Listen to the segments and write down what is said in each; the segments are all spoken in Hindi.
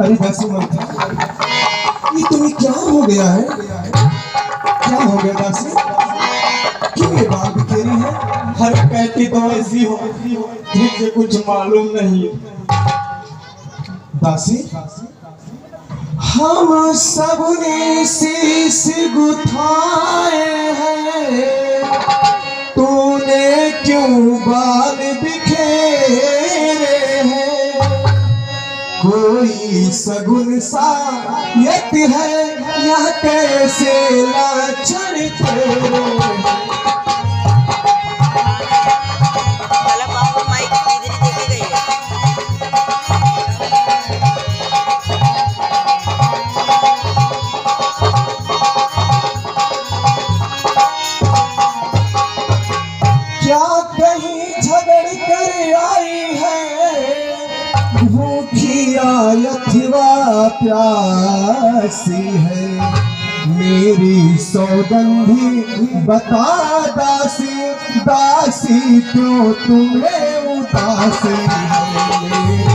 अरे दासी ममता, ये तुम्हें क्या हो गया है? क्या हो गया दासी? क्यों ये बाल बिखेरी है? हर कहती तो ऐसी हो, मुझे कुछ मालूम नहीं। दासी, हम सबने शीश गुथाए हैं, तूने क्यों बाल बिखेरे हैं? कोई सगुन सायत है यह कैसे लाचार तेरे? क्या कहीं झगड़ कर आई है, भूखी आई अथवा प्यासी है? मेरी सौगंधी बता दासी, दासी क्यों तुम्हें उदासी है मेरी?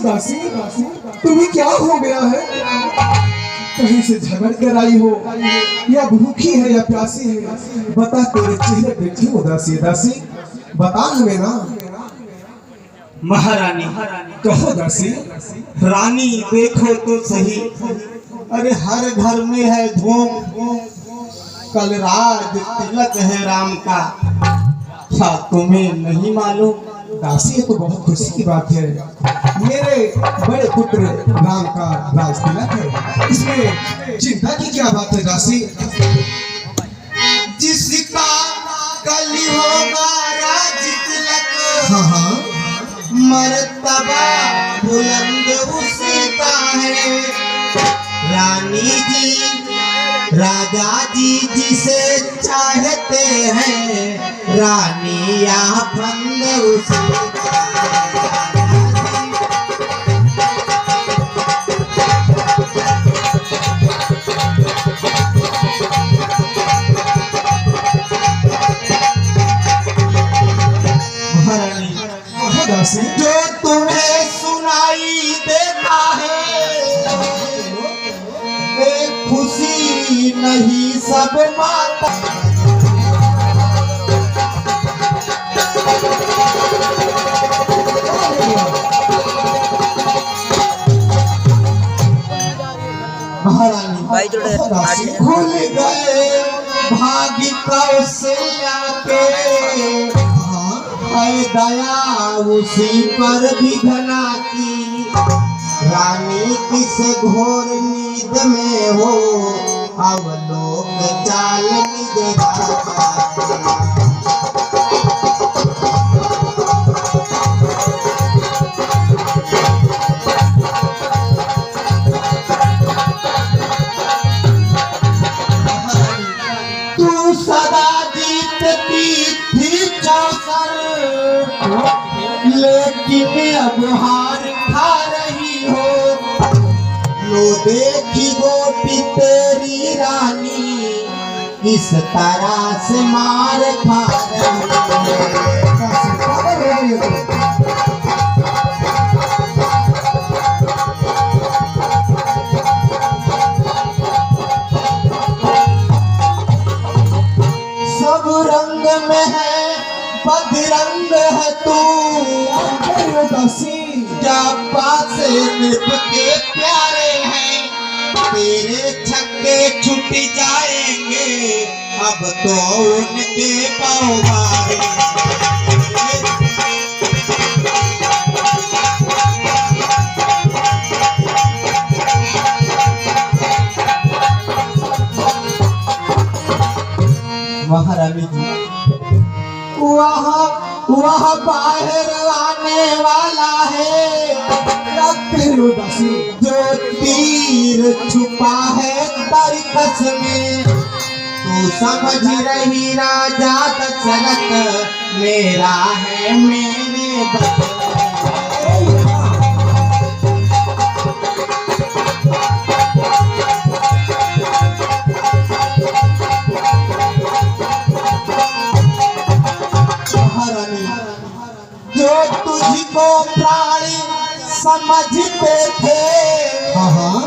दासी, तुम्हें क्या हो गया है? कहीं से झगड़ कर आई हो, या भूखी है या प्यासी है? बता, तेरे चेहरे पे क्यों उदासी है दासी? बता हमें ना। महारानी, कहो दासी। रानी देखो तो सही, अरे हर घर में है धूम, कल रात तिलक है राम का, क्या तुम्हें नहीं मालूम? दासी, ये तो बहुत खुशी की बात है। मेरे बड़े पुत्र राम का राज तिलक है, इसमें चिंता की क्या बात है दासी? जिसका कल होगा राज तिलक, हाँ हाँ, मर्तबा बुलंद उसी का है। रानी जी, राजा जी जिसे चाहते हैं, रानी या बंद उसी का है। महारानी, दासी, जो तुम्हें सुनाई देता है, एक खुशी नहीं सब माता। महारानी, दासी, भूल गए भाग्य कौशल्या के, है दया उसी पर भी घना की। रानी किस घोर नींद में हो, अवलोक चाल निज राजा। तू सदा जीतती थी चौसर, लेकिन अब हार खा रही हो। लो देखी गोपी तेरी रानी, किस तरह से मार खा रही हो। सब रंग में है बदरंग है तू, दासी, क्या पास नृप के प्यारे हैं। तेरे छक्के छूट जाएंगे, अब तो उनके पाँव मारे। महारानी जी, वह बाहर आने वाला है, दासी, जो तीर छुपा है तरकस में। तू समझ रही राजा दशरथ, मेरा है मेरे बच्चे। हाँ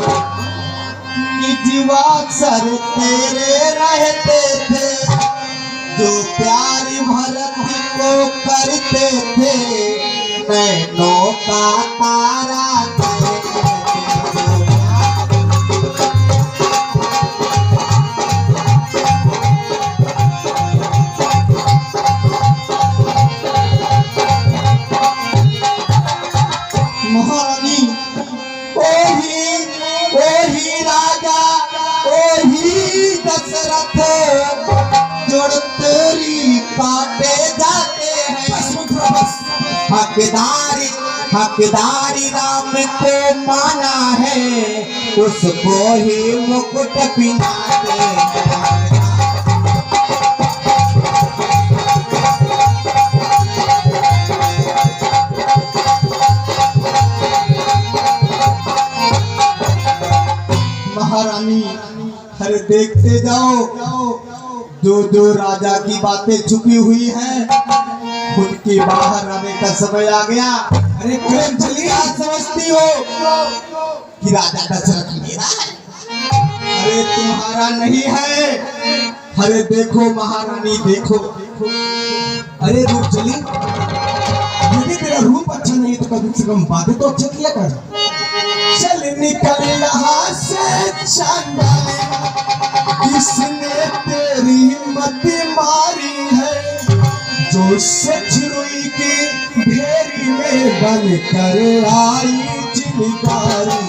कि जीवा अक्सर तेरे रहते थे, जो प्यार भरत को करते थे, नैनों का तारा महारानी ओही राजा ओही दशरथ जोड़ तेरी काटे जाते हैं। हकदारी राम को माना है, उसको ही मुकुट पिनाते हैं। महारानी अरे देखते जाओ, जो राजा की बातें छुपी हुई हैं उनके बाहर आने का समय आ गया। अरे प्रेम चली आज समझती हो कि राजा दशरथ मेरा है, अरे तुम्हारा नहीं है। अरे देखो महारानी देखो, अरे रूप चली, यदि तेरा रूप अच्छा नहीं तो कम से कम बातें तो अच्छा किया कर। चल निकल यहाँ से चंदा, किसने तेरी हिम्मत मारी है, जो सच रुई की ढेरी में बन कर आई चिंगारी।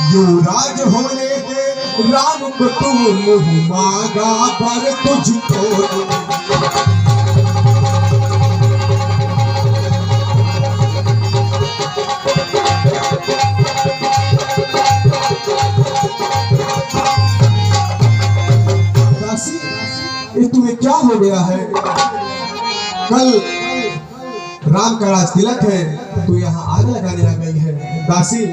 युवराज होने दे राम को तू मुँह मांगा पर तुझको दासी, ये तुम्हें क्या हो गया है? कल राम का राज तिलक है, तू यहाँ आग लगाने आ गई है। दासी,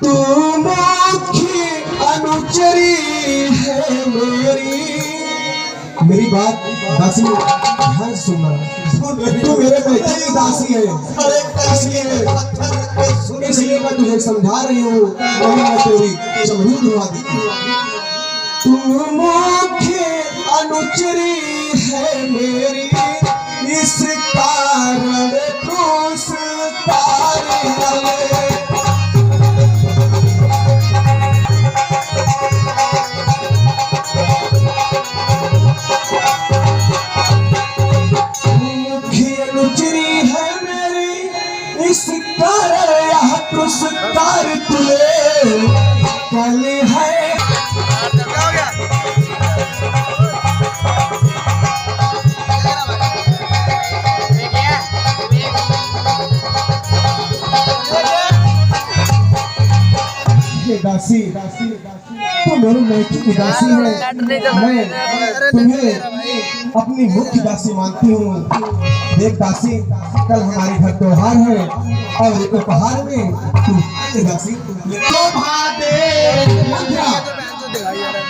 तू मुखी अनुचरी है मेरी बात दासी ध्यान सुनना। तू मेरे बेटे की दासी है, इसलिए मैं तुझे समझा रही हूँ, वही मैं तेरी चमड़ी धुआ दी। तू मुखी अनुचरी है मेरी, इस कारण तू तारी पुरस्कार तुले कल है। दासी, तो मेरे मैकी की दासी है, मैं तुम्हें अपनी मुख्य दासी मानती हूँ। देख दासी, कल हमारे घर त्योहार है और उपहार में तू दासी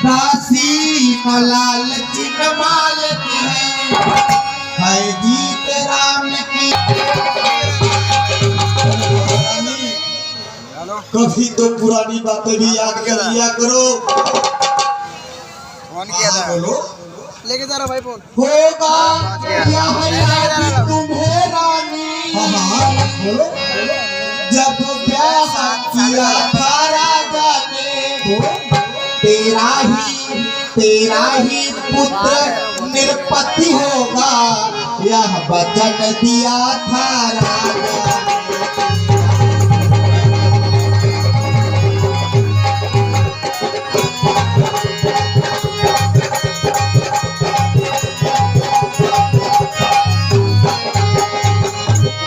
दासी मलाल चिकमाल है जीत राम की। कभी तो पुरानी बातें भी याद कर लिया करो। बोलो, लेके जा रहा भाई फोन। होगा तुम्हें रानी, बोलो, जब ब्याह किया था राजा ने, तेरा ही पुत्र निरपति होगा, यह वचन दिया था राजा।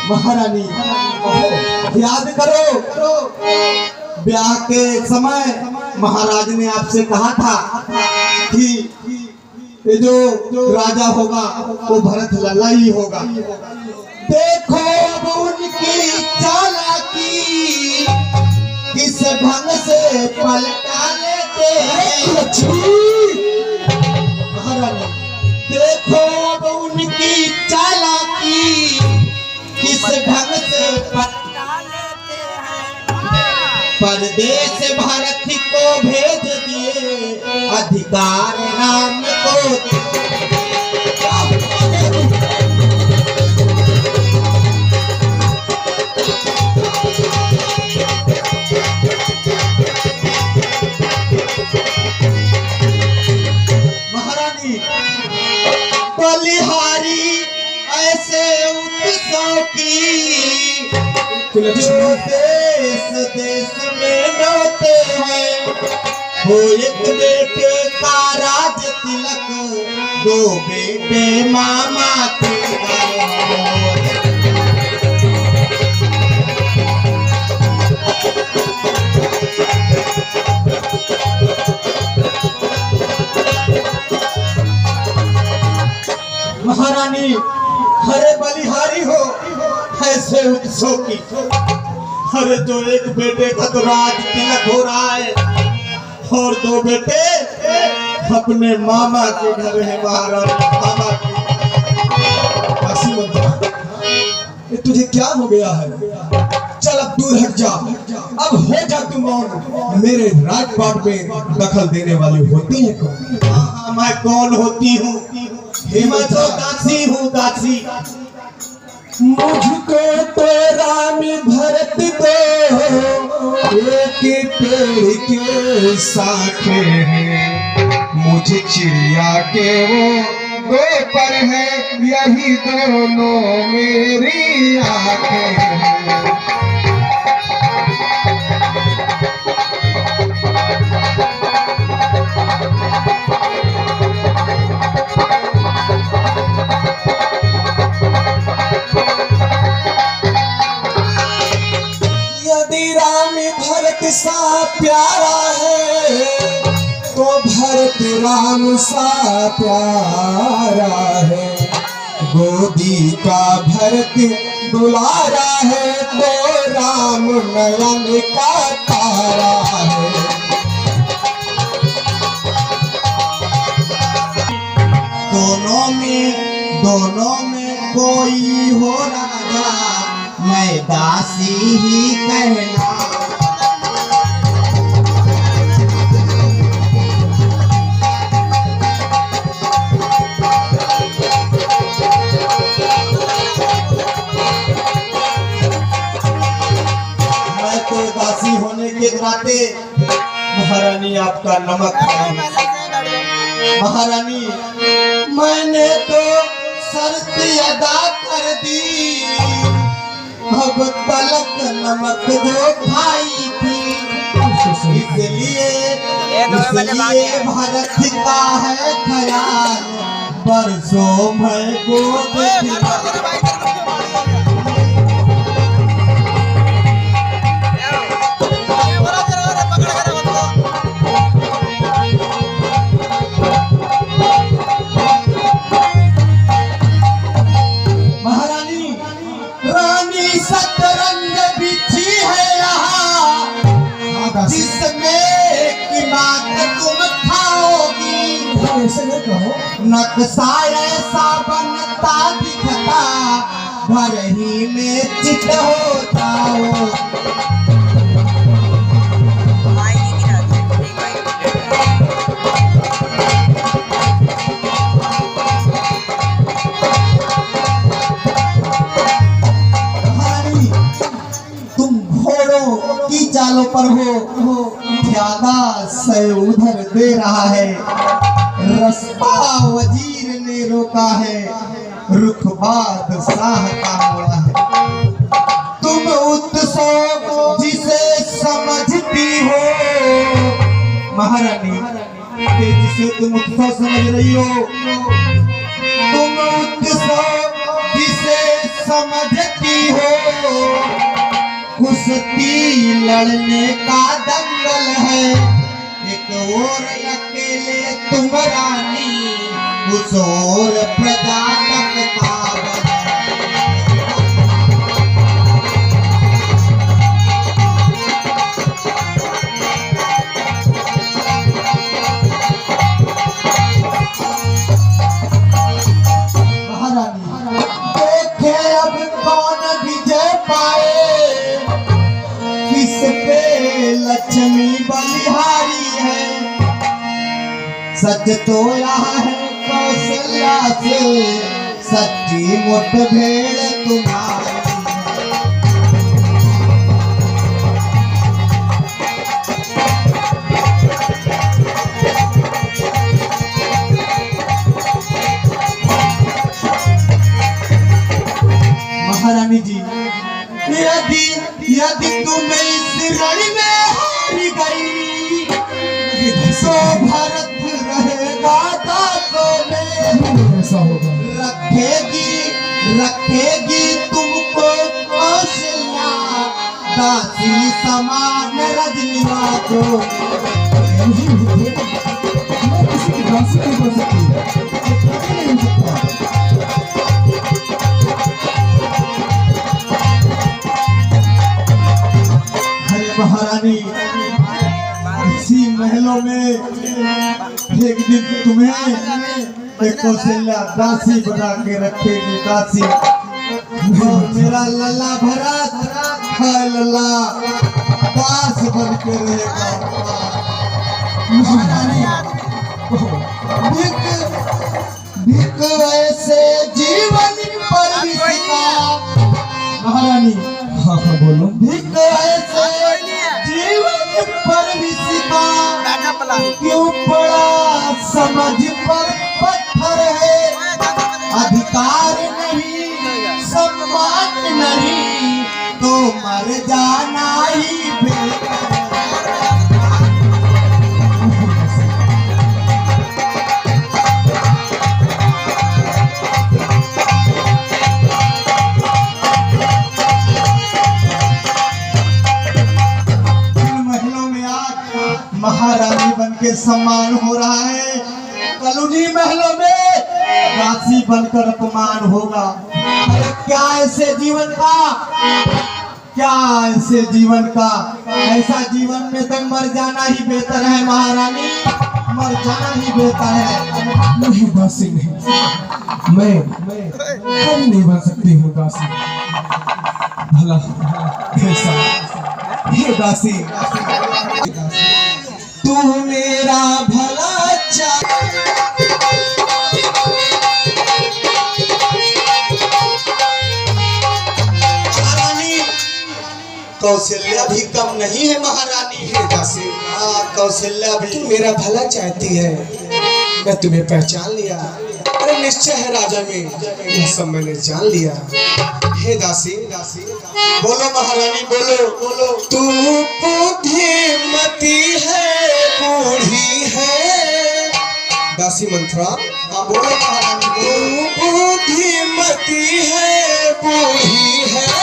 महारानी याद करो, ब्याह के समय महाराज ने आपसे कहा था कि ये जो राजा होगा वो भरत लाला ही होगा। देखो अब उनकी चालाकी किस ढंग से पलटा लेते हैं। महारानी देखो अब उनकी चालाकी किस ढंग से पलटा लेते हैं। परदेश भारत को भेज दिए अधिकार नाम को। महारानी बलिहारी ऐसे उत्सव की देश देश में नौते हैं। वो एक बेटे का राज तिलक, दो बेटे मामा के घर। महारानी हरे बलिहारी हो ऐसे उत्सव की। अरे जो एक बेटे का तो राज तिलक हो रहा है और दो बेटे अपने मामा के घर है। महाराज मामा के। ये तुझे क्या हो गया है? चल अब दूर हट जा, अब हो जा तू मौन। मेरे राजपाट में दखल देने वाली होती है कौन? हाँ, मैं कौन होती हूँ? मैं तो दासी हूँ, दासी। मुझको तो राम भरत दो एक पेड़ के साथे हैं, मुझे चिड़िया के वो दो पर है, यही दोनों मेरी आंखें हैं। भरत सा प्यारा है तो भरत राम सा प्यारा है। गोदी का भरत दुलारा है तो राम नयन का तारा है। दोनों में कोई हो राजा, मैं दासी ही कहना। मैं तो दासी होने के नाते महारानी आपका नमक खाऊं। महारानी मैंने तो शर्त अदा कर दी, अब तलक नमक जो खाई थी। इसलिए भारत का है ख्याल, बरसों में गोद सतरंग बिछी है यहाँ, जिसमें की बात तुम खाओगी। ऐसे नहीं कहो। नक्शा ऐसा बनता दिखता, घर ही में चित होता हो। की चालों पर हो ध्यादा से उधर दे रहा है। रास्ता वजीर ने रोका है, रुख बादशाह का मोड़ा है। तुम उत्सव जिसे समझती हो महारानी, जिसे तुम उत्सव समझ रही हो, तुम उत्सव जिसे समझती हो, कुश्ती लड़ने का दंगल है। और अकेले तुम रानी उस और प्रजा तक तावत। महारानी देखे अब कौन विजय पाए, किस पे लक्ष्मी बलिहारी है। सच तो यह है कौशल्या से सच्ची मुठभेड़ तुम्हारी। महारानी जी यदि तुम इस रण में हार गई तो भारत रहेगा दासों में। ऐसा होगा। रखेगी तुमको कौशल्या दासी समान रजनीवा को। मैं किसी की दासी नहीं बन सकती, नहीं हो सकता। महारानी इसी महलों में एक दिन तुम्हें एक कौशल्या दासी बना के रखेगी। दासी और मेरा लल्ला भरत है लल्ला दास बन के रहेगा। महारानी भिक ऐसे जीवन पर विसिका। महारानी हाँ हाँ बोलो। भिक ऐसे जीवन पर विसिका क्यों पड़ा समझ पर पत्थर है। अधिकार नहीं सम्मान नहीं तो मर जाना ही बेहतर है। महारानी बनके सम्मान हो रहा है, कलुनी महलों में दासी बनकर अपमान होगा। अरे क्या ऐसे जीवन का ऐसा जीवन में तक मर जाना ही बेहतर है। महारानी मर जाना ही बेहतर है। नहीं दासी नहीं, मैं कभी नहीं बन सकती हूँ दासी। भला कैसा ये दासी, तू मेरा भला कौशल्या भी कम नहीं है महारानी। हे दासी, हाँ कौशल्या भी। तू मेरा भला चाहती है, मैं तुम्हें पहचान लिया। अरे निश्चय है राजा में, यह सब मैंने जान लिया। हे दासी, बोलो महारानी बोलो बोलो। तू बुद्धिमती है बूढ़ी है। दासी मंत्रा, हाँ बोलो महारानी तू बुद्धिमती है बूढ़ी है।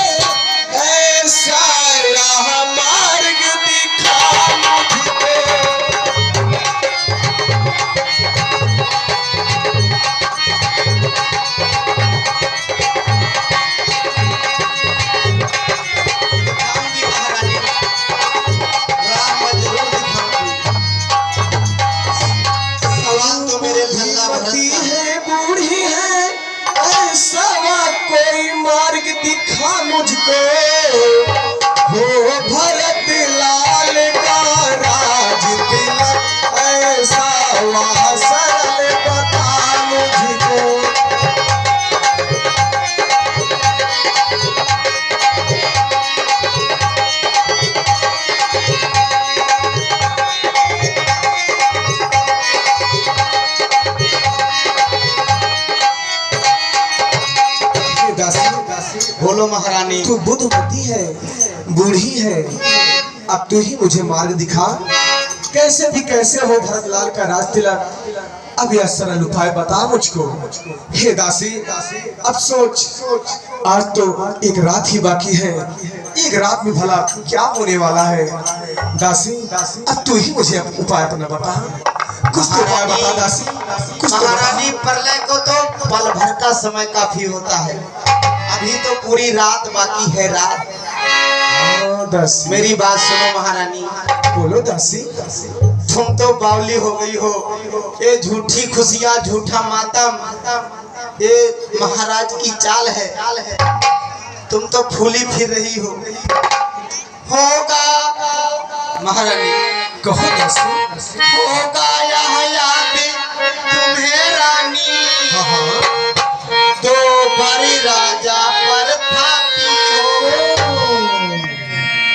ऐसा राह मार्ग दिखा मुझे। दिखा मुझको हो भरत लाल का राज तिलक ऐसा वह सरल बता मुझको। बोलो महारानी। तू बुद्धमती है बूढ़ी है, अब तू ही मुझे मार्ग दिखा। कैसे भी कैसे हो भरतलाल का राज तिलक, अब यह सरल उपाय बता मुझको। हे दासी, अब सोच आज तो एक रात ही बाकी है, एक रात में भला क्या होने वाला है। दासी अब तू ही मुझे उपाय अपना बता, कुछ तो उपाय बता दासी, कुछ तो महारानी प्रलय को तो पल भर का समय काफी होता है, अभी तो पूरी रात बाकी है। रात दासी मेरी बात सुनो महारानी। बोलो दासी। तुम तो बावली हो गई हो, ये झूठी खुशियां झूठा मातम ये महाराज की चाल है। तुम तो फूली फिर रही हो। होगा महारानी कहो दासी। होगा यह